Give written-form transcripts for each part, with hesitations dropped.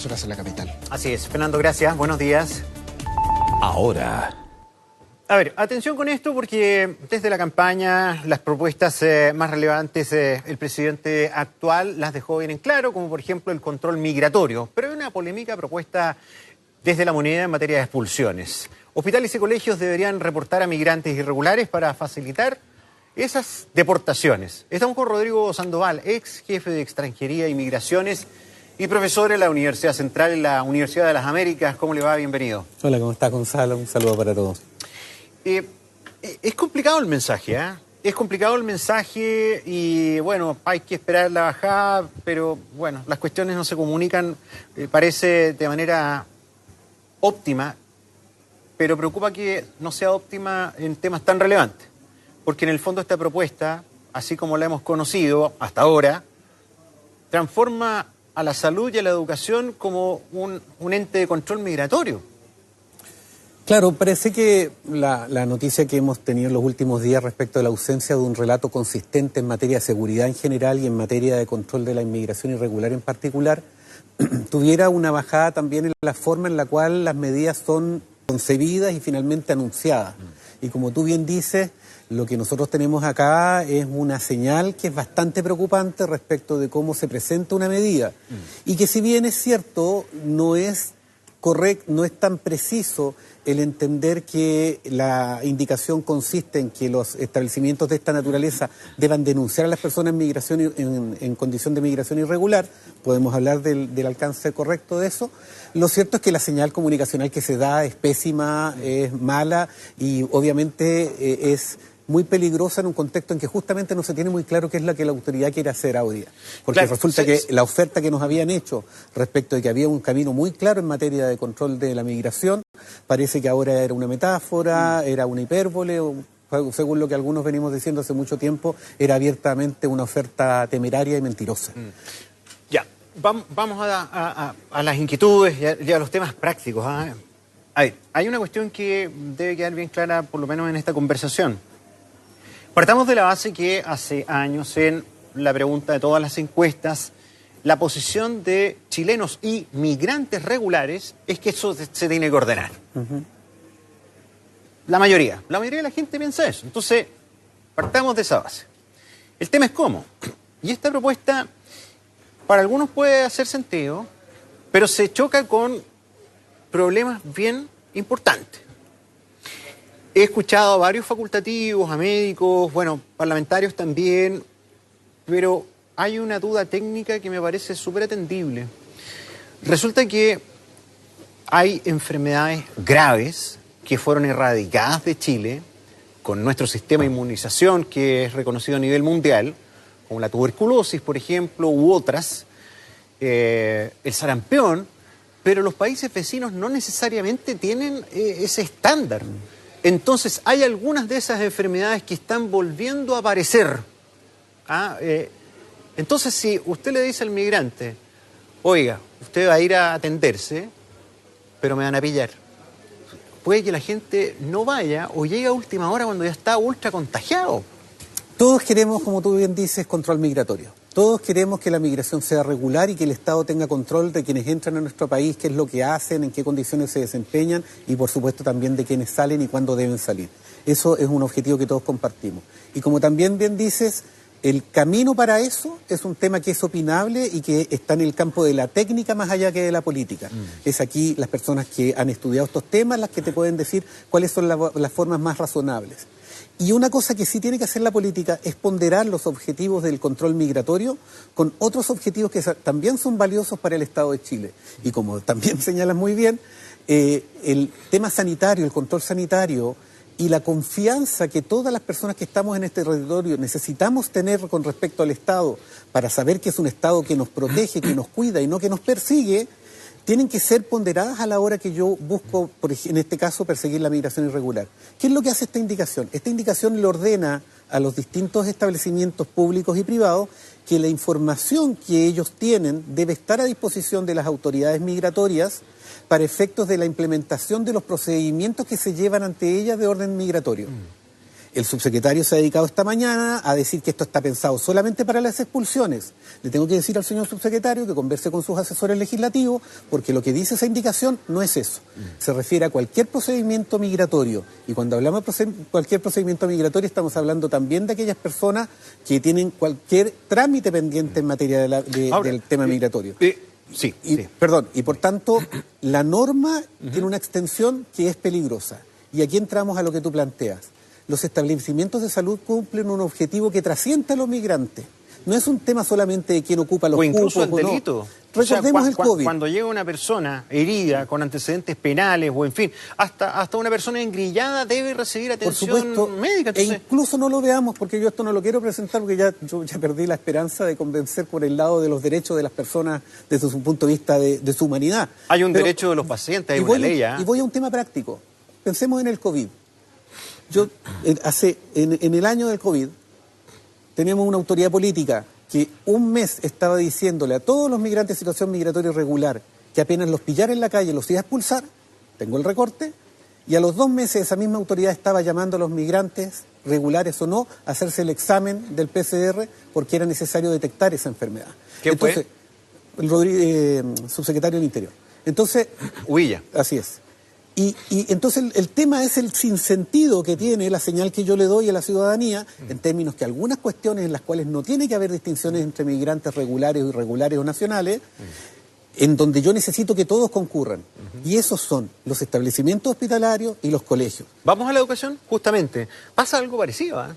Horas en la capital. Así es. Fernando, gracias. Buenos días. Ahora. A ver, atención con esto porque desde la campaña las propuestas más relevantes el presidente actual las dejó bien en claro, como por ejemplo el control migratorio. Pero hay una polémica propuesta desde La Moneda en materia de expulsiones. Hospitales y colegios deberían reportar a migrantes irregulares para facilitar esas deportaciones. Estamos con Rodrigo Sandoval, ex jefe de Extranjería y Migraciones y profesor en la Universidad Central, en la Universidad de las Américas. ¿Cómo le va? Bienvenido. Hola, ¿cómo está, Gonzalo? Un saludo para todos. Es complicado el mensaje, ¿eh? Es complicado el mensaje y, bueno, hay que esperar la bajada, pero, bueno, las cuestiones no se comunican, parece de manera óptima, pero preocupa que no sea óptima en temas tan relevantes, porque en el fondo esta propuesta, así como la hemos conocido hasta ahora, transforma a la salud y a la educación como un ente de control migratorio. Claro, parece que la noticia que hemos tenido en los últimos días respecto a la ausencia de un relato consistente en materia de seguridad en general y en materia de control de la inmigración irregular en particular, tuviera una bajada también en la forma en la cual las medidas son concebidas y finalmente anunciadas. Y como tú bien dices, lo que nosotros tenemos acá es una señal que es bastante preocupante respecto de cómo se presenta una medida. Y que si bien es cierto, no es correcto, no es tan preciso el entender que la indicación consiste en que los establecimientos de esta naturaleza deban denunciar a las personas en migración en condición de migración irregular. Podemos hablar del alcance correcto de eso. Lo cierto es que la señal comunicacional que se da es pésima, es mala y obviamente es muy peligrosa en un contexto en que justamente no se tiene muy claro qué es lo que la autoridad quiere hacer hoy día. Porque claro, resulta que la oferta que nos habían hecho respecto de que había un camino muy claro en materia de control de la migración, parece que ahora era una metáfora, era una hipérbole, o, según lo que algunos venimos diciendo hace mucho tiempo, era abiertamente una oferta temeraria y mentirosa. Ya, vamos a las inquietudes y a los temas prácticos. A ver, hay una cuestión que debe quedar bien clara, por lo menos en esta conversación. Partamos de la base que hace años en la pregunta de todas las encuestas, la posición de chilenos y migrantes regulares es que eso se tiene que ordenar. La mayoría de la gente piensa eso. Entonces, partamos de esa base. El tema es cómo. Y esta propuesta, para algunos puede hacer sentido, pero se choca con problemas bien importantes. He escuchado a varios facultativos, a médicos, bueno, parlamentarios también, pero hay una duda técnica que me parece súper atendible. Resulta que hay enfermedades graves que fueron erradicadas de Chile con nuestro sistema de inmunización que es reconocido a nivel mundial, como la tuberculosis, por ejemplo, u otras, el sarampión, pero los países vecinos no necesariamente tienen ese estándar. Entonces, hay algunas de esas enfermedades que están volviendo a aparecer. Entonces, si usted le dice al migrante, oiga, usted va a ir a atenderse, pero me van a pillar, puede que la gente no vaya o llegue a última hora cuando ya está ultra contagiado. Todos queremos, como tú bien dices, control migratorio. Todos queremos que la migración sea regular y que el Estado tenga control de quienes entran a nuestro país, qué es lo que hacen, en qué condiciones se desempeñan y, por supuesto, también de quienes salen y cuándo deben salir. Eso es un objetivo que todos compartimos. Y como también bien dices, el camino para eso es un tema que es opinable y que está en el campo de la técnica más allá que de la política. Es aquí las personas que han estudiado estos temas las que te pueden decir cuáles son las formas más razonables. Y una cosa que sí tiene que hacer la política es ponderar los objetivos del control migratorio con otros objetivos que también son valiosos para el Estado de Chile. Y como también señalas muy bien, el tema sanitario, el control sanitario y la confianza que todas las personas que estamos en este territorio necesitamos tener con respecto al Estado para saber que es un Estado que nos protege, que nos cuida y no que nos persigue, tienen que ser ponderadas a la hora que yo busco, en este caso, perseguir la migración irregular. ¿Qué es lo que hace esta indicación? Esta indicación le ordena a los distintos establecimientos públicos y privados que la información que ellos tienen debe estar a disposición de las autoridades migratorias para efectos de la implementación de los procedimientos que se llevan ante ellas de orden migratorio. el subsecretario se ha dedicado esta mañana a decir que esto está pensado solamente para las expulsiones. Le tengo que decir al señor subsecretario que converse con sus asesores legislativos, porque lo que dice esa indicación no es eso. Se refiere a cualquier procedimiento migratorio. Y cuando hablamos de cualquier procedimiento migratorio, estamos hablando también de aquellas personas que tienen cualquier trámite pendiente en materia del tema migratorio. Sí. Perdón, y por tanto, la norma tiene una extensión que es peligrosa. Y aquí entramos a lo que tú planteas. Los establecimientos de salud cumplen un objetivo que trasciende a los migrantes. No es un tema solamente de quién ocupa los cupos o incluso el no. delito. Recordemos el COVID. Cuando llega una persona herida, con antecedentes penales o en fin, hasta una persona engrillada debe recibir atención médica. Entonces... E incluso no lo veamos, porque yo esto no lo quiero presentar, porque yo ya perdí la esperanza de convencer por el lado de los derechos de las personas desde su punto de vista de su humanidad. Hay un derecho de los pacientes, hay una ley. Y voy a un tema práctico. Pensemos en el COVID. En el año del COVID, tenemos una autoridad política que un mes estaba diciéndole a todos los migrantes en situación migratoria irregular que apenas los pillara en la calle los iba a expulsar, tengo el recorte, y a los 2 meses esa misma autoridad estaba llamando a los migrantes, regulares o no, a hacerse el examen del PCR porque era necesario detectar esa enfermedad. ¿Quién fue? El subsecretario del Interior. Entonces... Huilla. Así es. Y entonces el tema es el sinsentido que tiene la señal que yo le doy a la ciudadanía en términos que algunas cuestiones en las cuales no tiene que haber distinciones entre migrantes regulares o irregulares o nacionales, en donde yo necesito que todos concurran. Y esos son los establecimientos hospitalarios y los colegios. Vamos a la educación, justamente. Pasa algo parecido, ¿eh?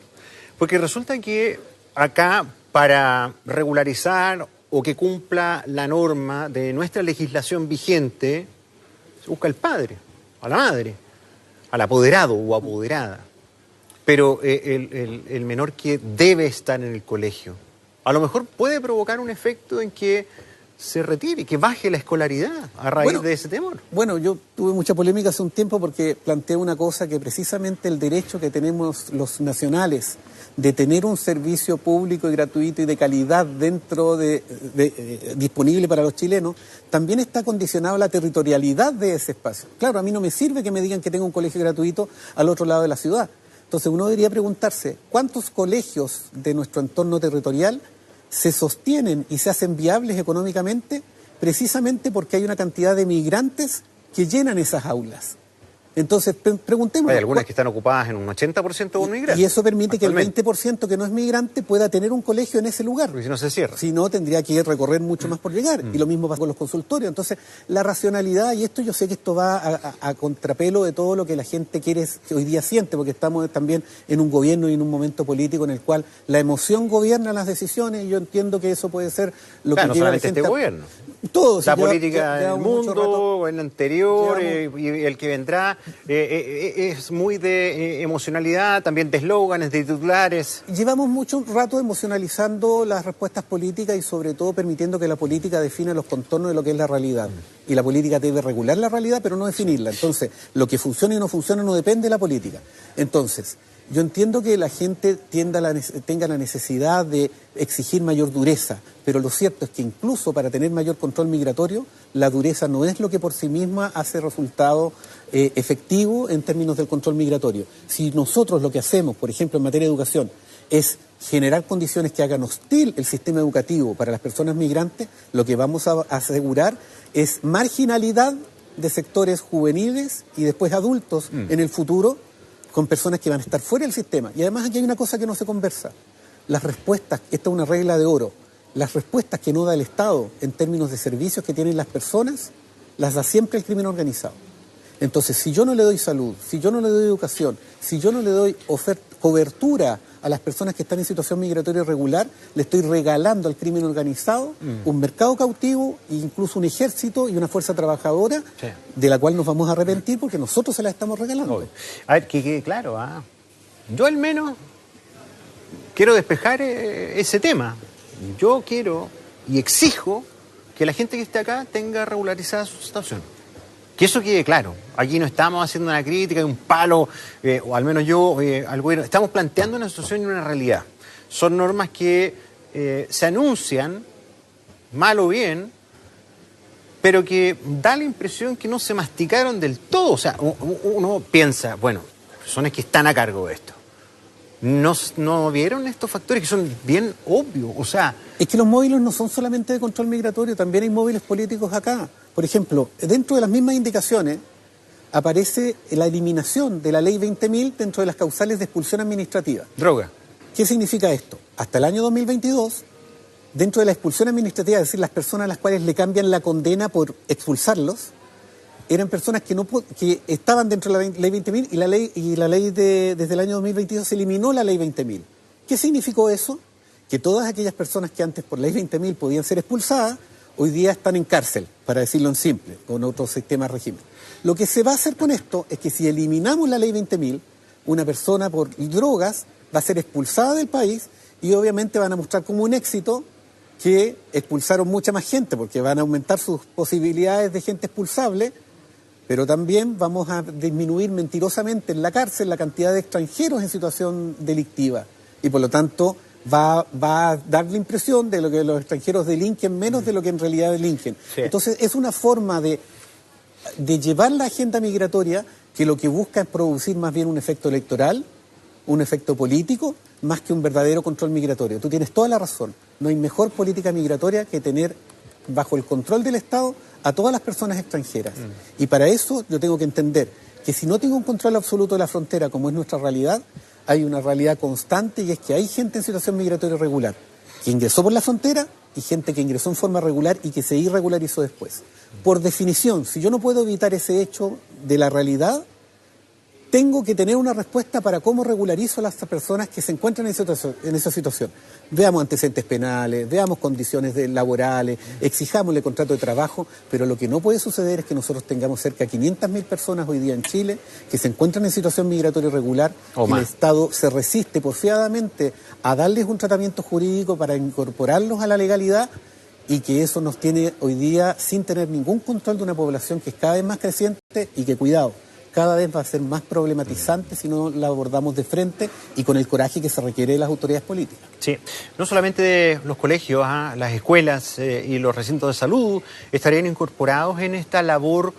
Porque resulta que acá, para regularizar o que cumpla la norma de nuestra legislación vigente, se busca el padre, a la madre, al apoderado o apoderada. Pero el menor que debe estar en el colegio, a lo mejor puede provocar un efecto en que se retire, que baje la escolaridad a raíz de ese temor. Bueno, yo tuve mucha polémica hace un tiempo porque planteé una cosa, que precisamente el derecho que tenemos los nacionales de tener un servicio público y gratuito y de calidad dentro disponible para los chilenos, también está condicionado a la territorialidad de ese espacio. Claro, a mí no me sirve que me digan que tengo un colegio gratuito al otro lado de la ciudad. Entonces uno debería preguntarse, ¿cuántos colegios de nuestro entorno territorial se sostienen y se hacen viables económicamente precisamente porque hay una cantidad de migrantes que llenan esas aulas? Entonces, preguntemos. Hay algunas que están ocupadas en un 80% por migrantes. Y eso permite que el 20% que no es migrante pueda tener un colegio en ese lugar. Porque si no se cierra. Si no, tendría que recorrer mucho más por llegar. Y lo mismo pasa con los consultorios. Entonces, la racionalidad, y esto yo sé que esto va a contrapelo de todo lo que la gente quiere, que hoy día siente, porque estamos también en un gobierno y en un momento político en el cual la emoción gobierna las decisiones, y yo entiendo que eso puede ser lo que no lleva a la solamente gente... este gobierno. Todos. La política del mundo, el anterior y el que vendrá, es muy de emocionalidad, también de eslóganes, de titulares. Llevamos mucho rato emocionalizando las respuestas políticas y sobre todo permitiendo que la política defina los contornos de lo que es la realidad. Y la política debe regular la realidad, pero no definirla. Entonces, lo que funciona y no funciona no depende de la política. Entonces, yo entiendo que la gente tenga la necesidad de exigir mayor dureza, pero lo cierto es que incluso para tener mayor control migratorio, la dureza no es lo que por sí misma hace resultado efectivo en términos del control migratorio. Si nosotros lo que hacemos, por ejemplo, en materia de educación, es generar condiciones que hagan hostil el sistema educativo para las personas migrantes, lo que vamos a asegurar es marginalidad de sectores juveniles y después adultos en el futuro, con personas que van a estar fuera del sistema. Y además aquí hay una cosa que no se conversa. Las respuestas, esta es una regla de oro, las respuestas que no da el Estado en términos de servicios que tienen las personas, las da siempre el crimen organizado. Entonces, si yo no le doy salud, si yo no le doy educación, si yo no le doy cobertura a las personas que están en situación migratoria irregular, le estoy regalando al crimen organizado un mercado cautivo e incluso un ejército y una fuerza trabajadora de la cual nos vamos a arrepentir porque nosotros se la estamos regalando. Obvio. A ver, que quede claro, yo al menos quiero despejar ese tema. Yo quiero y exijo que la gente que esté acá tenga regularizada su situación. Que eso quede claro. Aquí no estamos haciendo una crítica de un palo, o al menos yo, al gobierno. Estamos planteando una situación y una realidad. Son normas que se anuncian, mal o bien, pero que da la impresión que no se masticaron del todo. O sea, uno piensa, bueno, personas que están a cargo de esto. no vieron estos factores que son bien obvios. O sea, es que los móviles no son solamente de control migratorio, también hay móviles políticos acá. Por ejemplo, dentro de las mismas indicaciones aparece la eliminación de la ley 20.000 dentro de las causales de expulsión administrativa. droga. ¿Qué significa esto? Hasta el año 2022, dentro de la expulsión administrativa, es decir, las personas a las cuales le cambian la condena por expulsarlos, eran personas que estaban dentro de la ley 20.000 y la ley desde el año 2022 se eliminó la ley 20.000. ¿Qué significó eso? Que todas aquellas personas que antes por ley 20.000 podían ser expulsadas, hoy día están en cárcel, para decirlo en simple, con otro sistema de régimen. Lo que se va a hacer con esto es que si eliminamos la ley 20.000, una persona por drogas va a ser expulsada del país y obviamente van a mostrar como un éxito que expulsaron mucha más gente, porque van a aumentar sus posibilidades de gente expulsable, pero también vamos a disminuir mentirosamente en la cárcel la cantidad de extranjeros en situación delictiva. Y por lo tanto va a dar la impresión de lo que los extranjeros delinquen menos de lo que en realidad delinquen. Sí. Entonces es una forma de llevar la agenda migratoria que lo que busca es producir más bien un efecto electoral, un efecto político, más que un verdadero control migratorio. Tú tienes toda la razón. No hay mejor política migratoria que tener bajo el control del Estado a todas las personas extranjeras. Y para eso yo tengo que entender que si no tengo un control absoluto de la frontera, como es nuestra realidad, hay una realidad constante y es que hay gente en situación migratoria irregular que ingresó por la frontera y gente que ingresó en forma regular y que se irregularizó después. Por definición, si yo no puedo evitar ese hecho de la realidad, tengo que tener una respuesta para cómo regularizo a las personas que se encuentran en esa situación. Veamos antecedentes penales, veamos condiciones laborales, exijámosle contrato de trabajo, pero lo que no puede suceder es que nosotros tengamos cerca de 500.000 personas hoy día en Chile que se encuentran en situación migratoria irregular y el Estado se resiste porfiadamente a darles un tratamiento jurídico para incorporarlos a la legalidad y que eso nos tiene hoy día sin tener ningún control de una población que es cada vez más creciente y que, cuidado, cada vez va a ser más problematizante si no la abordamos de frente y con el coraje que se requiere de las autoridades políticas. Sí, no solamente los colegios, las escuelas y los recintos de salud estarían incorporados en esta labor,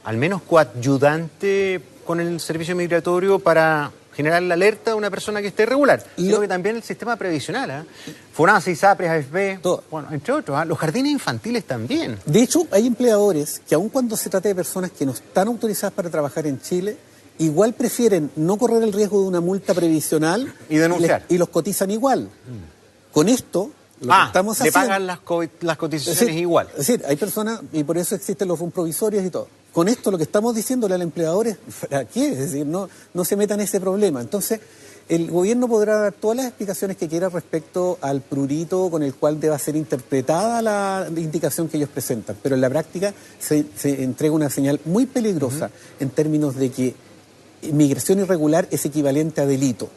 al menos coadyuvante con el servicio migratorio para generar la alerta de una persona que esté irregular. Sino que también el sistema previsional, FONASA, ISAPRES, AFP, bueno, entre otros, los jardines infantiles también. De hecho, hay empleadores que aun cuando se trate de personas que no están autorizadas para trabajar en Chile, igual prefieren no correr el riesgo de una multa previsional y denunciar. Y los cotizan igual. Con esto, lo que estamos haciendo... le pagan las cotizaciones igual. Es decir, hay personas, y por eso existen los provisorios y todo. Con esto lo que estamos diciéndole al empleador es, ¿para qué? Es decir, no se metan en ese problema. Entonces, el gobierno podrá dar todas las explicaciones que quiera respecto al prurito con el cual deba ser interpretada la indicación que ellos presentan. Pero en la práctica se entrega una señal muy peligrosa en términos de que migración irregular es equivalente a delito.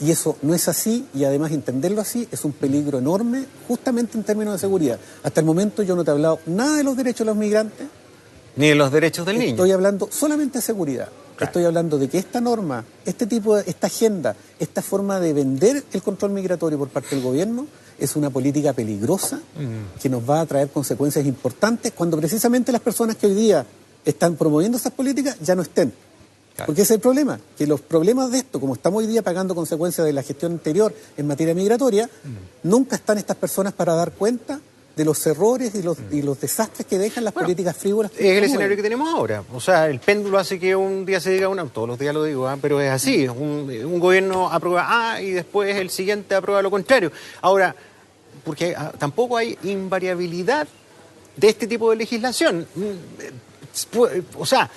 Y eso no es así, y además entenderlo así es un peligro enorme, justamente en términos de seguridad. Hasta el momento yo no te he hablado nada de los derechos de los migrantes. Ni de los derechos del niño. Estoy hablando solamente de seguridad. Claro. Estoy hablando de que esta norma, esta agenda, esta forma de vender el control migratorio por parte del gobierno es una política peligrosa que nos va a traer consecuencias importantes cuando precisamente las personas que hoy día están promoviendo esas políticas ya no estén. Claro. Porque ese es el problema, que los problemas de esto, como estamos hoy día pagando consecuencias de la gestión anterior en materia migratoria, nunca están estas personas para dar cuenta de los errores y los desastres que dejan las políticas frívolas. Es el escenario que tenemos ahora. O sea, el péndulo hace que un día se diga todos los días lo digo, pero es así. Un gobierno aprueba A y después el siguiente aprueba lo contrario. Ahora, porque tampoco hay invariabilidad de este tipo de legislación. O sea,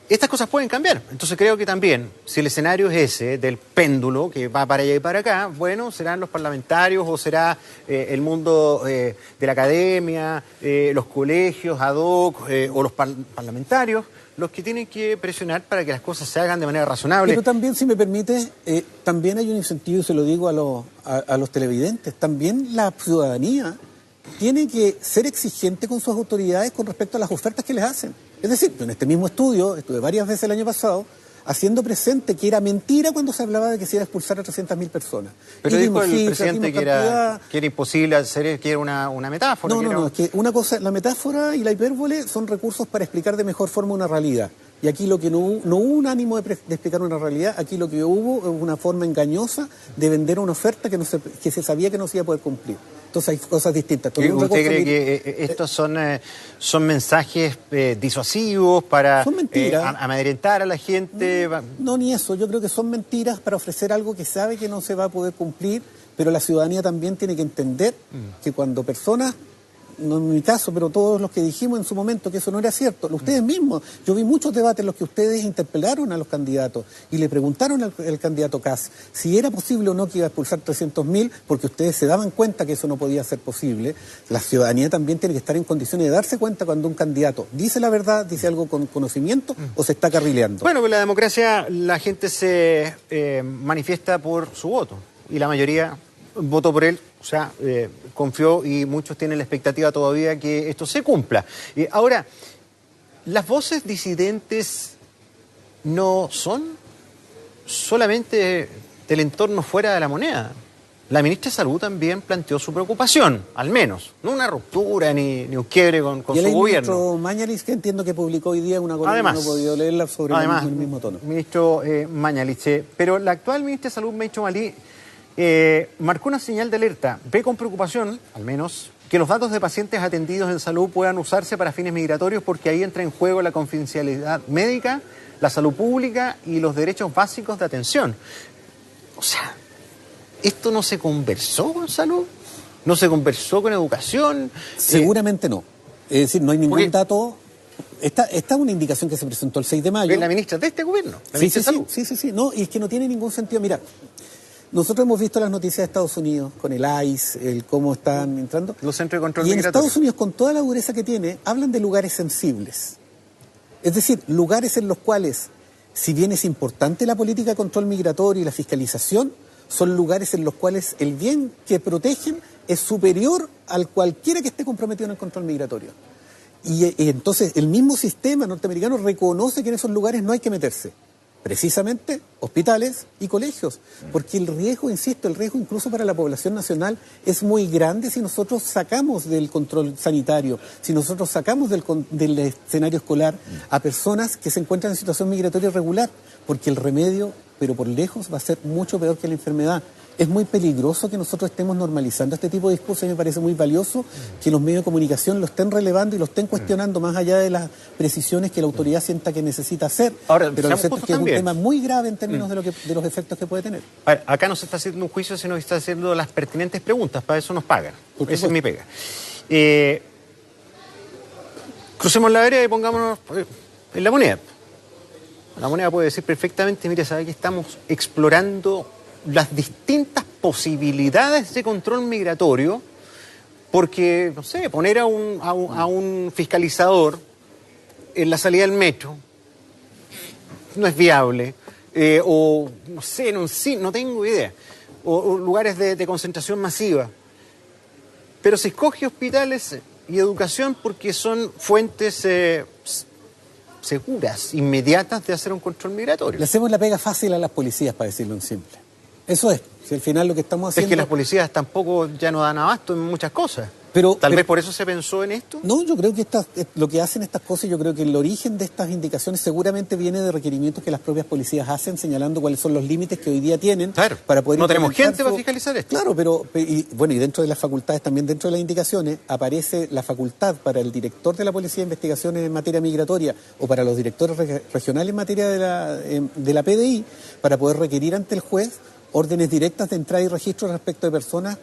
estas cosas pueden cambiar. Entonces creo que también, si el escenario es ese, del péndulo, que va para allá y para acá, bueno, serán los parlamentarios o será el mundo de la academia, los colegios ad hoc o los parlamentarios los que tienen que presionar para que las cosas se hagan de manera razonable. Pero también, si me permite, también hay un incentivo, y se lo digo a los televidentes, también la ciudadanía tiene que ser exigente con sus autoridades con respecto a las ofertas que les hacen. Es decir, yo en este mismo estudio, estuve varias veces el año pasado, haciendo presente que era mentira cuando se hablaba de que se iba a expulsar a 300.000 personas. Pero dijo el presidente que era imposible hacer, que era una metáfora. No, es que una cosa, la metáfora y la hipérbole son recursos para explicar de mejor forma una realidad. Y aquí lo que no hubo un ánimo de explicar una realidad, aquí lo que hubo es una forma engañosa de vender una oferta que se sabía que no se iba a poder cumplir. Entonces hay cosas distintas. ¿Usted cree que estos son mensajes disuasivos para amedrentar a la gente? No, ni eso. Yo creo que son mentiras para ofrecer algo que sabe que no se va a poder cumplir, pero la ciudadanía también tiene que entender que cuando personas, no en mi caso, pero todos los que dijimos en su momento que eso no era cierto, ustedes mismos, yo vi muchos debates en los que ustedes interpelaron a los candidatos y le preguntaron al candidato Kast si era posible o no que iba a expulsar 300.000, porque ustedes se daban cuenta que eso no podía ser posible. La ciudadanía también tiene que estar en condiciones de darse cuenta cuando un candidato dice la verdad, dice algo con conocimiento o se está carrileando. Bueno, pues la democracia, la gente se manifiesta por su voto y la mayoría votó por él. O sea, confió y muchos tienen la expectativa todavía que esto se cumpla. Ahora, las voces disidentes no son solamente del entorno fuera de la moneda. La ministra de Salud también planteó su preocupación, al menos. No una ruptura ni un quiebre con su gobierno. Y el ministro Mañalich, que entiendo que publicó hoy día una columna, no he podido leerla, sobre el mismo tono. Ministro Mañalich. Pero la actual ministra de Salud, Mecho Malí, marcó una señal de alerta. Ve con preocupación, al menos, que los datos de pacientes atendidos en salud puedan usarse para fines migratorios, porque ahí entra en juego la confidencialidad médica, la salud pública y los derechos básicos de atención. O sea, ¿esto no se conversó con salud? ¿No se conversó con educación? Seguramente no. Es decir, no hay ningún dato. Esta es una indicación que se presentó el 6 de mayo. ¿Es la ministra de este gobierno? ¿La ministra de Salud? Sí. No, y es que no tiene ningún sentido. Mira, nosotros hemos visto las noticias de Estados Unidos con el ICE, el cómo están entrando. Los centros de control migratorio. Y en Estados Unidos, con toda la dureza que tiene, hablan de lugares sensibles. Es decir, lugares en los cuales, si bien es importante la política de control migratorio y la fiscalización, son lugares en los cuales el bien que protegen es superior al cualquiera que esté comprometido en el control migratorio. Y entonces el mismo sistema norteamericano reconoce que en esos lugares no hay que meterse. Precisamente hospitales y colegios, porque el riesgo, insisto, el riesgo incluso para la población nacional es muy grande si nosotros sacamos del control sanitario, si nosotros sacamos del escenario escolar a personas que se encuentran en situación migratoria irregular, porque el remedio, pero por lejos, va a ser mucho peor que la enfermedad. Es muy peligroso que nosotros estemos normalizando este tipo de discursos y me parece muy valioso que los medios de comunicación lo estén relevando y lo estén cuestionando más allá de las precisiones que la autoridad sienta que necesita hacer. Ahora, pero lo cierto es que también es un tema muy grave en términos de los efectos que puede tener. A ver, acá no se está haciendo un juicio, sino que se está haciendo las pertinentes preguntas. Para eso nos pagan. Esa es mi pega. Crucemos la vereda y pongámonos en la moneda. La moneda puede decir perfectamente, mire, ¿sabe que estamos explorando las distintas posibilidades de control migratorio? Porque, no sé, poner a un fiscalizador en la salida del metro no es viable, o no sé, no tengo idea, o lugares de concentración masiva. Pero se escoge hospitales y educación porque son fuentes seguras, inmediatas de hacer un control migratorio. Le hacemos la pega fácil a las policías, para decirlo en simple. Eso es. Si al final lo que estamos haciendo... Es que las policías tampoco ya no dan abasto en muchas cosas. Tal vez por eso se pensó en esto. No, yo creo que lo que hacen estas cosas, yo creo que el origen de estas indicaciones seguramente viene de requerimientos que las propias policías hacen, señalando cuáles son los límites que hoy día tienen para poder... No tenemos gente para fiscalizar esto. Claro, pero y dentro de las facultades, también dentro de las indicaciones, aparece la facultad para el director de la Policía de Investigaciones en materia migratoria o para los directores regionales en materia de la PDI, para poder requerir ante el juez órdenes directas de entrada y registro respecto de personas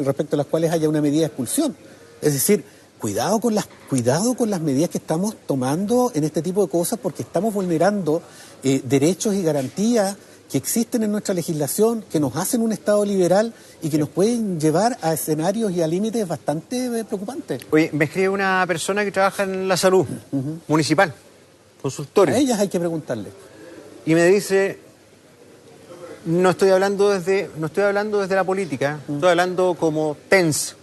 respecto a las cuales haya una medida de expulsión. Es decir, cuidado con las medidas que estamos tomando en este tipo de cosas, porque estamos vulnerando derechos y garantías que existen en nuestra legislación, que nos hacen un Estado liberal y que nos pueden llevar a escenarios y a límites bastante preocupantes. Oye, me escribe una persona que trabaja en la salud municipal, consultorio. A ellas hay que preguntarle. Y me dice... No estoy hablando desde la política, estoy hablando como TENS.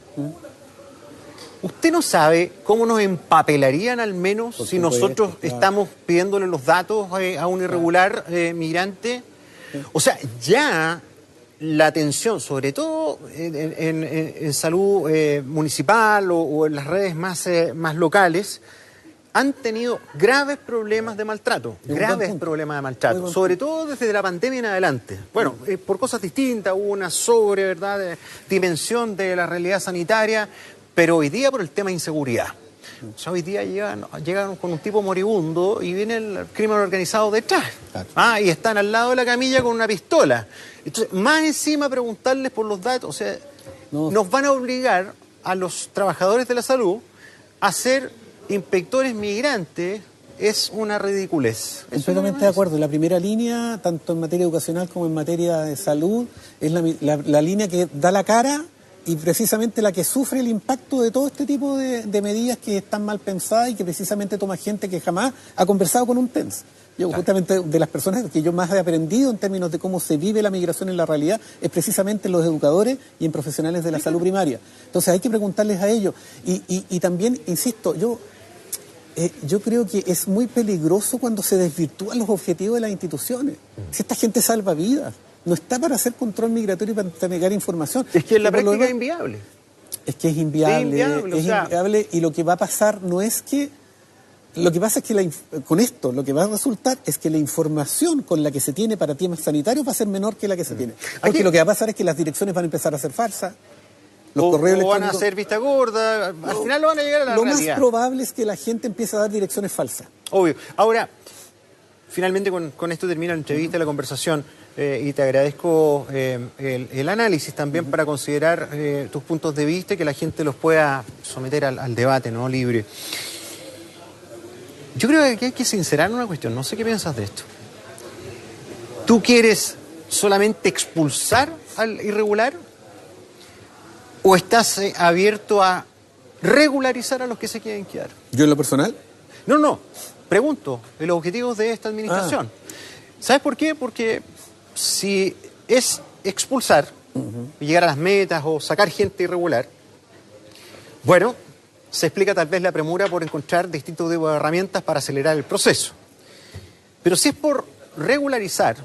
¿Usted no sabe cómo nos empapelarían al menos si nosotros estamos pidiéndole los datos a un irregular migrante? O sea, ya la atención, sobre todo en salud municipal o en las redes más locales, han tenido graves problemas de maltrato, graves problemas de maltrato, sobre todo desde la pandemia en adelante. Bueno, por cosas distintas, hubo una ¿verdad?, de dimensión de la realidad sanitaria, pero hoy día por el tema de inseguridad. O sea, hoy día llegan con un tipo moribundo y viene el crimen organizado detrás. Claro. Y están al lado de la camilla con una pistola. Entonces, más encima preguntarles por los datos, o sea, nos van a obligar a los trabajadores de la salud a ser inspectores migrantes. Es una ridiculez. Completamente de acuerdo. La primera línea, tanto en materia educacional como en materia de salud, es la línea que da la cara y precisamente la que sufre el impacto de todo este tipo de medidas que están mal pensadas y que precisamente toma gente que jamás ha conversado con un TENS. Yo justamente de las personas que yo más he aprendido en términos de cómo se vive la migración en la realidad es precisamente en los educadores y en profesionales de la salud primaria. Entonces hay que preguntarles a ellos. Y también, insisto, yo creo que es muy peligroso cuando se desvirtúan los objetivos de las instituciones. Si esta gente salva vidas, no está para hacer control migratorio y para entregar información. Es que en la práctica es inviable. Es que es inviable, y lo que va a pasar no es que... Lo que pasa es que con esto lo que va a resultar es que la información con la que se tiene para temas sanitarios va a ser menor que la que se tiene. Porque lo que va a pasar es que las direcciones van a empezar a ser falsas. Los correos van a ser vista gorda, al final lo van a llegar a la realidad. Lo más probable es que la gente empiece a dar direcciones falsas. Obvio. Ahora, finalmente con esto termina la entrevista, la conversación, y te agradezco el análisis también para considerar tus puntos de vista y que la gente los pueda someter al debate, ¿no?, libre. Yo creo que hay que sincerar una cuestión, no sé qué piensas de esto. ¿Tú quieres solamente expulsar al irregular o estás abierto a regularizar a los que se quieren quedar? ¿Yo en lo personal? No, pregunto, de los objetivos de esta administración. ¿Sabes por qué? Porque si es expulsar, llegar a las metas o sacar gente irregular, bueno, se explica tal vez la premura por encontrar distintos tipos de herramientas para acelerar el proceso. Pero si es por regularizar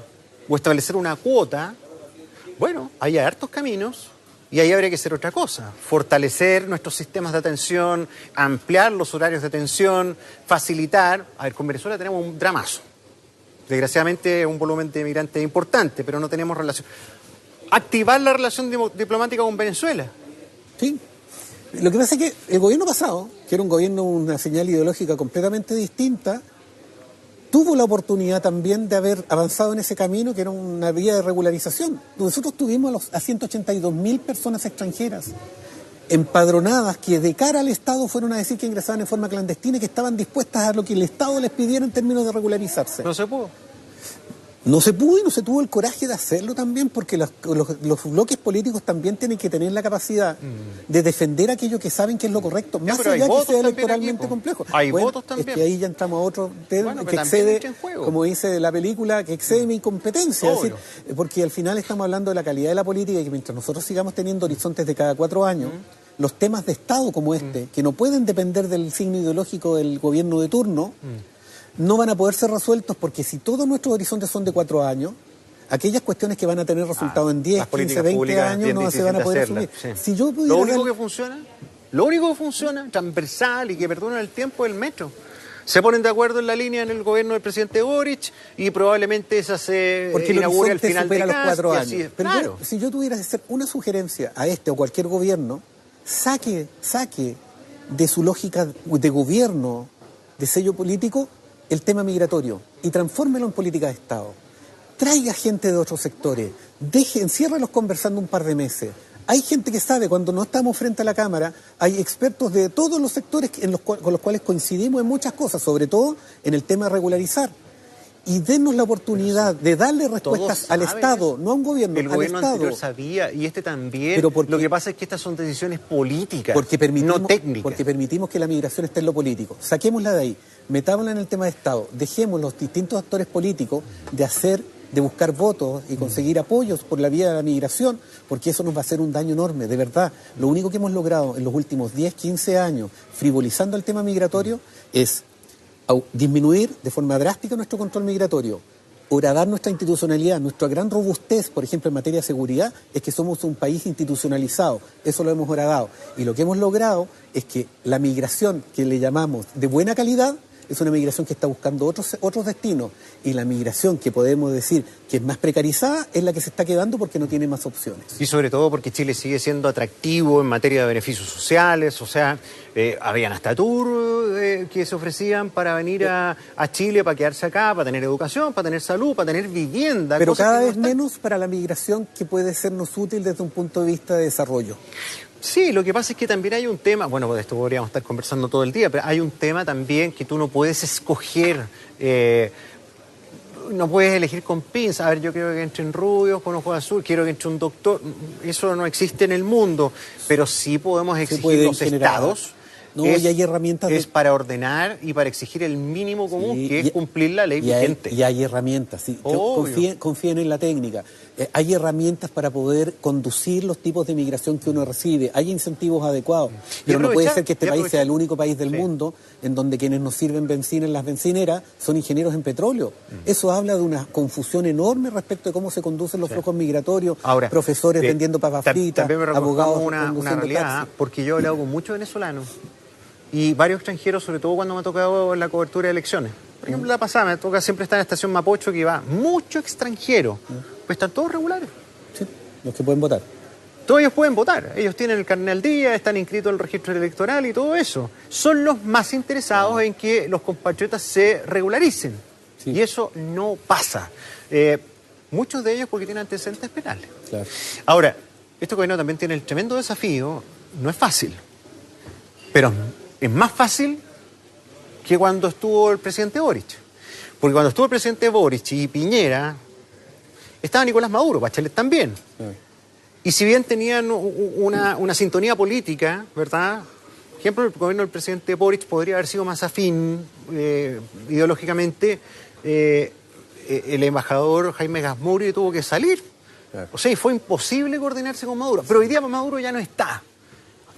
o establecer una cuota, bueno, hay hartos caminos y ahí habría que hacer otra cosa. Fortalecer nuestros sistemas de atención, ampliar los horarios de atención, facilitar. A ver, con Venezuela tenemos un dramazo. Desgraciadamente un volumen de migrantes importante, pero no tenemos relación. Activar la relación diplomática con Venezuela. Sí. Lo que pasa es que el gobierno pasado, que era un gobierno, una señal ideológica completamente distinta, tuvo la oportunidad también de haber avanzado en ese camino, que era una vía de regularización. Nosotros tuvimos a 182.000 personas extranjeras empadronadas que de cara al Estado fueron a decir que ingresaban en forma clandestina y que estaban dispuestas a lo que el Estado les pidiera en términos de regularizarse. No se pudo. No se pudo y no se tuvo el coraje de hacerlo también, porque los bloques políticos también tienen que tener la capacidad de defender aquello que saben que es lo correcto, más allá que sea electoralmente complejo. Hay votos también. Es que ahí ya entramos a otro tema que excede, como dice la película, que excede mi incompetencia. Es decir, porque al final estamos hablando de la calidad de la política y que mientras nosotros sigamos teniendo horizontes de cada 4 años, los temas de Estado como este, que no pueden depender del signo ideológico del gobierno de turno, no van a poder ser resueltos, porque si todos nuestros horizontes son de 4 años, aquellas cuestiones que van a tener resultado en 10, 15, 20 años no se van a poder asumir. Sí. Si yo pudiera lo único que funciona, transversal y que perdura el tiempo, es el metro. Se ponen de acuerdo en la línea en el gobierno del presidente Boric y probablemente esa se inaugure al final de los 4 años. Así es. Pero claro. si yo tuviera que hacer una sugerencia a este o cualquier gobierno, saque de su lógica de gobierno, de sello político, el tema migratorio y transfórmelo en política de Estado. Traiga gente de otros sectores, enciérralos conversando un par de meses. Hay gente que sabe, cuando no estamos frente a la Cámara, hay expertos de todos los sectores con los cuales coincidimos en muchas cosas, sobre todo en el tema de regularizar. Y denos la oportunidad de darle respuestas al Estado, no a un gobierno, el gobierno Estado. Anterior sabía, y este también. Lo que pasa es que estas son decisiones políticas, no técnicas. Porque permitimos que la migración esté en lo político. Saquémosla de ahí, metámosla en el tema de Estado. Dejemos los distintos actores políticos de buscar votos y conseguir apoyos por la vía de la migración, porque eso nos va a hacer un daño enorme, de verdad. Lo único que hemos logrado en los últimos 10, 15 años, frivolizando el tema migratorio, es disminuir de forma drástica nuestro control migratorio, horadar nuestra institucionalidad. Nuestra gran robustez, por ejemplo, en materia de seguridad, es que somos un país institucionalizado. Eso lo hemos horadado. Y lo que hemos logrado es que la migración que le llamamos de buena calidad es una migración que está buscando otros destinos. Y la migración que podemos decir que es más precarizada es la que se está quedando porque no tiene más opciones. Y sobre todo porque Chile sigue siendo atractivo en materia de beneficios sociales, o sea, habían hasta tours que se ofrecían para venir a Chile, para quedarse acá, para tener educación, para tener salud, para tener vivienda. Pero cada vez menos para la migración que puede sernos útil desde un punto de vista de desarrollo. Sí, lo que pasa es que también hay un tema, bueno, de esto podríamos estar conversando todo el día, pero hay un tema también que tú no puedes escoger, no puedes elegir con pinzas. A ver, yo quiero que entren rubios con ojos azules, quiero que entre un doctor. Eso no existe en el mundo, pero sí podemos exigir los estados. No, y hay herramientas. Es para ordenar y para exigir el mínimo común, sí, que es cumplir la ley vigente. Y hay herramientas, sí. Confíen en la técnica. Hay herramientas para poder conducir los tipos de migración que uno recibe. Hay incentivos adecuados. Pero no puede ser que este país sea el único país del mundo en donde quienes nos sirven benzina en las bencineras son ingenieros en petróleo. Eso habla de una confusión enorme respecto de cómo se conducen los flujos migratorios. Ahora, profesores vendiendo papas fritas, abogados una realidad, porque yo he hablado con muchos venezolanos y varios extranjeros, sobre todo cuando me ha tocado la cobertura de elecciones. Por ejemplo, la pasada me toca siempre estar en la estación Mapocho, que va mucho extranjero. Pues están todos regulares. Sí, los que pueden votar. Todos ellos pueden votar. Ellos tienen el carnet al día, están inscritos en el registro electoral y todo eso. Son los más interesados en que los compatriotas se regularicen. Sí. Y eso no pasa. Muchos de ellos porque tienen antecedentes penales. Claro. Ahora, este gobierno también tiene el tremendo desafío, no es fácil, pero es más fácil que cuando estuvo el presidente Boric. Porque cuando estuvo el presidente Boric y Piñera, estaba Nicolás Maduro, Bachelet también. Y si bien tenían una sintonía política, ¿verdad? Por ejemplo, el gobierno del presidente Boric podría haber sido más afín ideológicamente. El embajador Jaime Gazmuri tuvo que salir. Claro. O sea, fue imposible coordinarse con Maduro. Pero hoy día Maduro ya no está.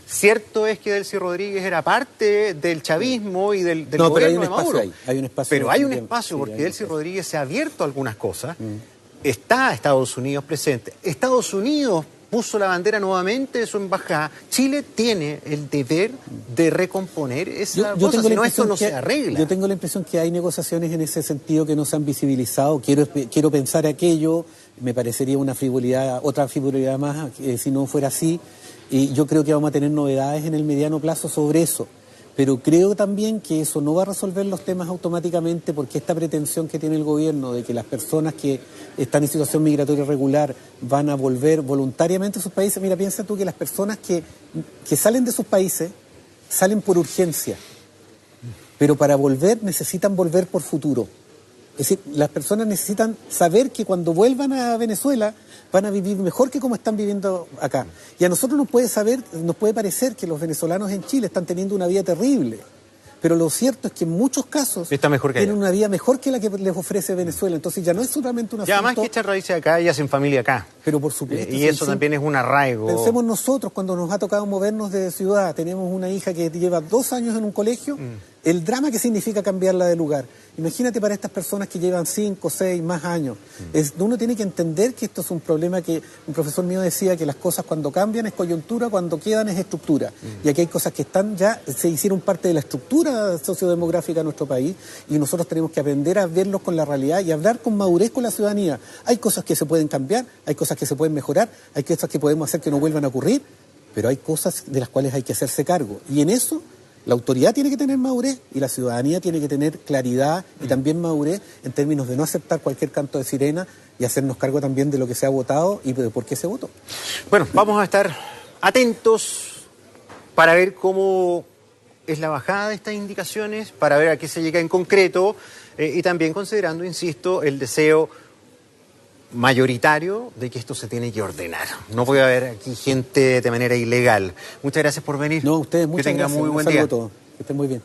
Cierto es que Delcy Rodríguez era parte del chavismo y del gobierno de Maduro. Hay un espacio. Pero hay un espacio porque Delcy Rodríguez se ha abierto a algunas cosas. Está Estados Unidos presente. Estados Unidos puso la bandera nuevamente de su embajada. Chile tiene el deber de recomponer esa cosa, si no esto no se arregla. Yo tengo la impresión que hay negociaciones en ese sentido que no se han visibilizado. Quiero pensar aquello, me parecería una frivolidad, otra frivolidad más, si no fuera así. Y yo creo que vamos a tener novedades en el mediano plazo sobre eso. Pero creo también que eso no va a resolver los temas automáticamente porque esta pretensión que tiene el gobierno de que las personas que están en situación migratoria irregular van a volver voluntariamente a sus países. Mira, piensa tú que las personas que salen de sus países salen por urgencia, pero para volver necesitan volver por futuro. Es decir, las personas necesitan saber que cuando vuelvan a Venezuela van a vivir mejor que como están viviendo acá. Y a nosotros nos puede parecer que los venezolanos en Chile están teniendo una vida terrible. Pero lo cierto es que en muchos casos tienen una vida mejor que la que les ofrece Venezuela. Entonces ya no es solamente una asunto... Ya más que echar raíces acá, y hacen familia acá. Pero por supuesto. Y eso también es un arraigo. Pensemos nosotros cuando nos ha tocado movernos de ciudad. Tenemos una hija que lleva 2 años en un colegio. El drama que significa cambiarla de lugar. Imagínate para estas personas que llevan 5, 6, más años. Uno tiene que entender que esto es un problema que un profesor mío decía que las cosas cuando cambian es coyuntura, cuando quedan es estructura. Y aquí hay cosas que se hicieron parte de la estructura sociodemográfica de nuestro país y nosotros tenemos que aprender a verlos con la realidad y hablar con madurez con la ciudadanía. Hay cosas que se pueden cambiar, hay cosas que se pueden mejorar, hay cosas que podemos hacer que no vuelvan a ocurrir, pero hay cosas de las cuales hay que hacerse cargo. Y en eso la autoridad tiene que tener madurez y la ciudadanía tiene que tener claridad y también madurez en términos de no aceptar cualquier canto de sirena y hacernos cargo también de lo que se ha votado y de por qué se votó. Bueno, vamos a estar atentos para ver cómo es la bajada de estas indicaciones, para ver a qué se llega en concreto y también considerando, insisto, el deseo mayoritario de que esto se tiene que ordenar. No puede haber aquí gente de manera ilegal. Muchas gracias por venir. No, ustedes muchas gracias. Que tengan muy buen día. A todos. Que estén muy bien.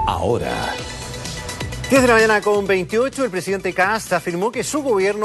Ahora. 10 de la mañana con 28, el presidente Kast afirmó que su gobierno